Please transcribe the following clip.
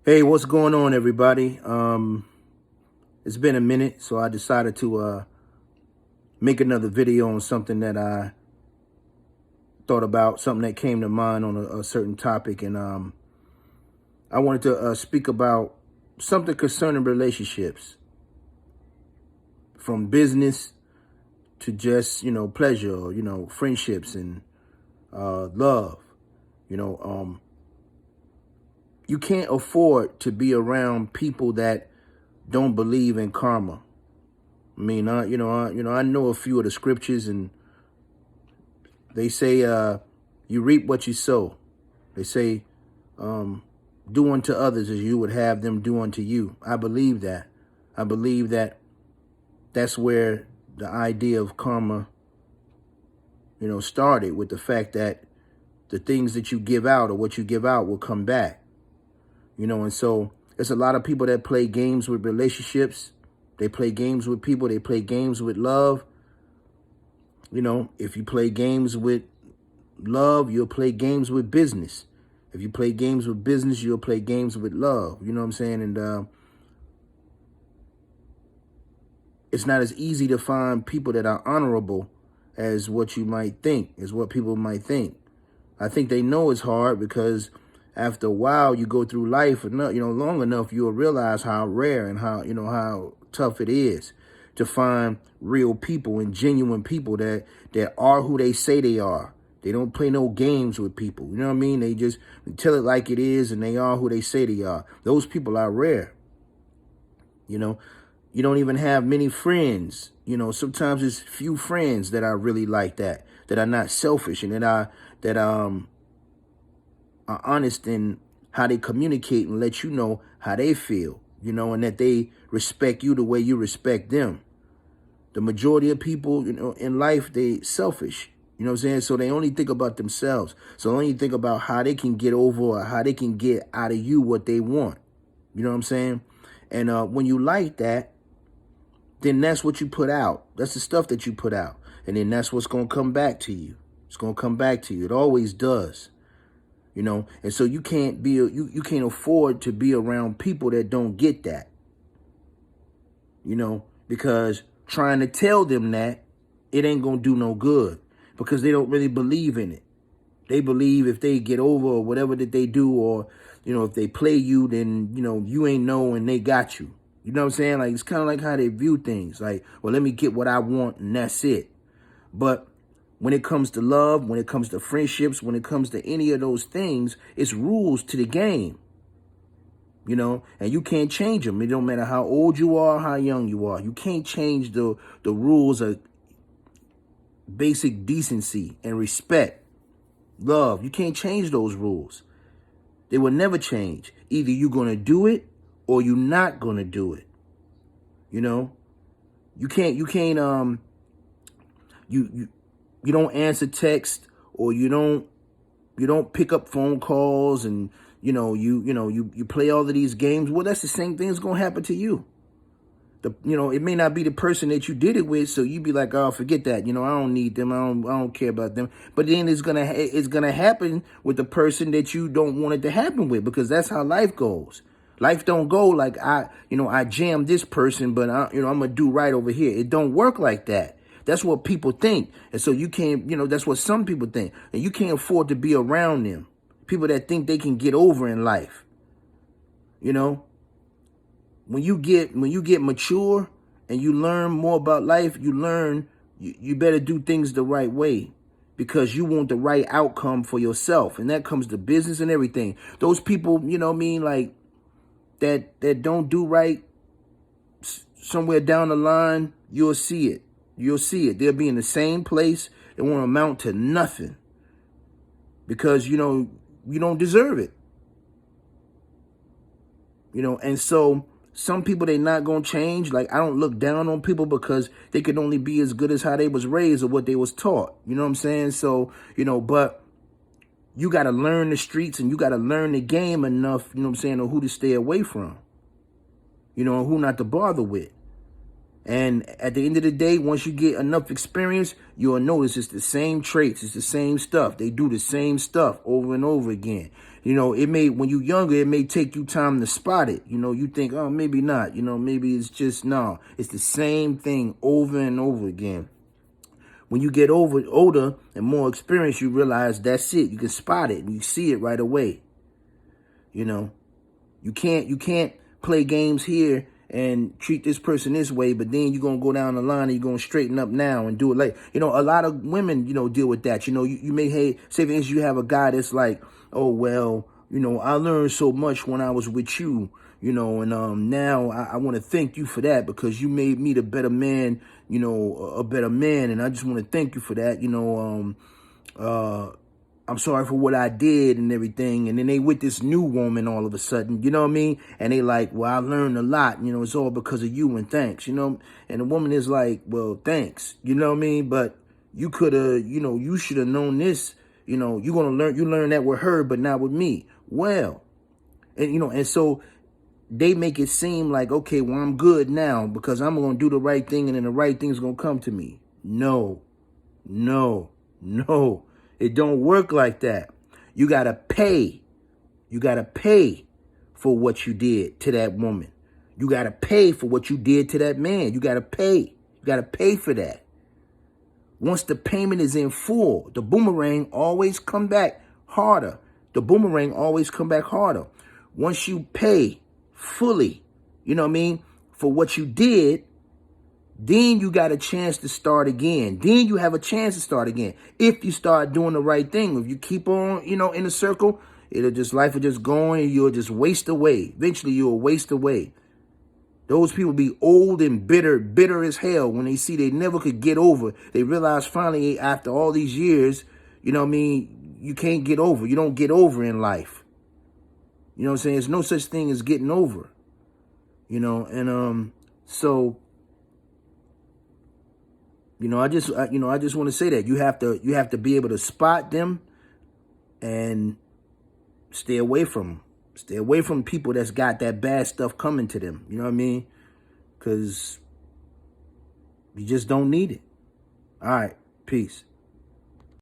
Hey, what's going on, everybody? It's been a minute, so I decided to make another video on something that I thought about, something that came to mind on a certain topic, and I wanted to speak about something concerning relationships, from business to just pleasure, or, friendships and love. You know, you can't afford to be around people that don't believe in karma. I mean, I know a few of the scriptures, and they say, you reap what you sow. They say, do unto others as you would have them do unto you. I believe that. I believe that that's where the idea of karma, started, with the fact that the things that you give out or what you give out will come back. And so there's a lot of people that play games with relationships. They play games with people. They play games with love. If you play games with love, you'll play games with business. If you play games with business, you'll play games with love. You know what I'm saying? And it's not as easy to find people that are honorable as what you might think, as what people might think. I think they know it's hard because after a while, you go through life enough, long enough, you'll realize how rare and how tough it is to find real people and genuine people that are who they say they are. They don't play no games with people. You know what I mean? They just tell it like it is, and they are who they say they are. Those people are rare. You don't even have many friends. Sometimes it's few friends that are really like that are not selfish, and that are honest in how they communicate and let you know how they feel, and that they respect you the way you respect them. The majority of people, in life, they selfish, you know what I'm saying? So they only think about themselves. So they only think about how they can get over or how they can get out of you what they want. You know what I'm saying? And when you like that, then that's what you put out. That's the stuff that you put out. And then that's what's going to come back to you. It's going to come back to you. It always does. And so you can't you can't afford to be around people that don't get that. Because trying to tell them that, it ain't gonna do no good, because they don't really believe in it. They believe if they get over or whatever that they do, or if they play you, then you ain't know and they got you. You know what I'm saying? Like, it's kind of like how they view things. Like, well, let me get what I want and that's it. But when it comes to love, when it comes to friendships, when it comes to any of those things, it's rules to the game, and you can't change them. It don't matter how old you are, how young you are. You can't change the rules of basic decency and respect, love. You can't change those rules. They will never change. Either you're going to do it or you're not going to do it. You don't answer text, or you don't pick up phone calls, and you play all of these games. Well, that's the same thing that's gonna happen to you. It may not be the person that you did it with, so you be like, oh, forget that. I don't need them. I don't care about them. But then it's gonna happen with the person that you don't want it to happen with, because that's how life goes. Life don't go like I jam this person, but I'm gonna do right over here. It don't work like that. That's what people think. And so you can't, that's what some people think. And you can't afford to be around them. People that think they can get over in life. When you get mature and you learn more about life, you better do things the right way, because you want the right outcome for yourself. And that comes to business and everything. Those people, like that don't do right, somewhere down the line, you'll see it. You'll see it. They'll be in the same place. It won't amount to nothing, because, you don't deserve it. And so some people, they not going to change. Like, I don't look down on people because they could only be as good as how they was raised or what they was taught. You know what I'm saying? So, but you got to learn the streets, and you got to learn the game enough, on who to stay away from, and who not to bother with. And at the end of the day, once you get enough experience, you'll notice it's the same traits. It's the same stuff. They do the same stuff over and over again. You know, when you're younger, it may take you time to spot it. You know, you think, oh, maybe not. You know, maybe it's just, no. It's the same thing over and over again. When you get older and more experienced, you realize that's it. You can spot it and you see it right away. You know, you can't play games here and treat this person this way, but then you're going to go down the line and you're going to straighten up now and do it later. You know, a lot of women, you know, deal with that. You know, you may say, for instance, you have a guy that's like, oh, well, you know, I learned so much when I was with you, you know, and now I want to thank you for that because you made me the better man, you know, a better man. And I just want to thank you for that, you know, I'm sorry for what I did and everything. And then they with this new woman all of a sudden, you know what I mean? And they like, well, I learned a lot, you know, it's all because of you and thanks, you know? And the woman is like, well, thanks, you know what I mean? But you could have, you know, you should have known this, you know, you learn that with her, but not with me. Well, and, you know, and so they make it seem like, okay, well, I'm good now because I'm going to do the right thing and then the right thing's going to come to me. No. It don't work like that. You got to pay. You got to pay for what you did to that woman. You got to pay for what you did to that man. You got to pay. You got to pay for that. Once the payment is in full, the boomerang always come back harder. The boomerang always come back harder. Once you pay fully, you know what I mean, for what you did, then you got a chance to start again. Then you have a chance to start again. If you start doing the right thing, if you keep on, you know, in a circle, life will just go on and you'll just waste away. Eventually you'll waste away. Those people be old and bitter as hell when they see they never could get over. They realize finally after all these years, you know what I mean, you can't get over. You don't get over in life. You know what I'm saying? There's no such thing as getting over. You know, and so you know, I just want to say that you have to be able to spot them and stay away from them. Stay away from people that's got that bad stuff coming to them. You know what I mean? Because you just don't need it. All right. Peace.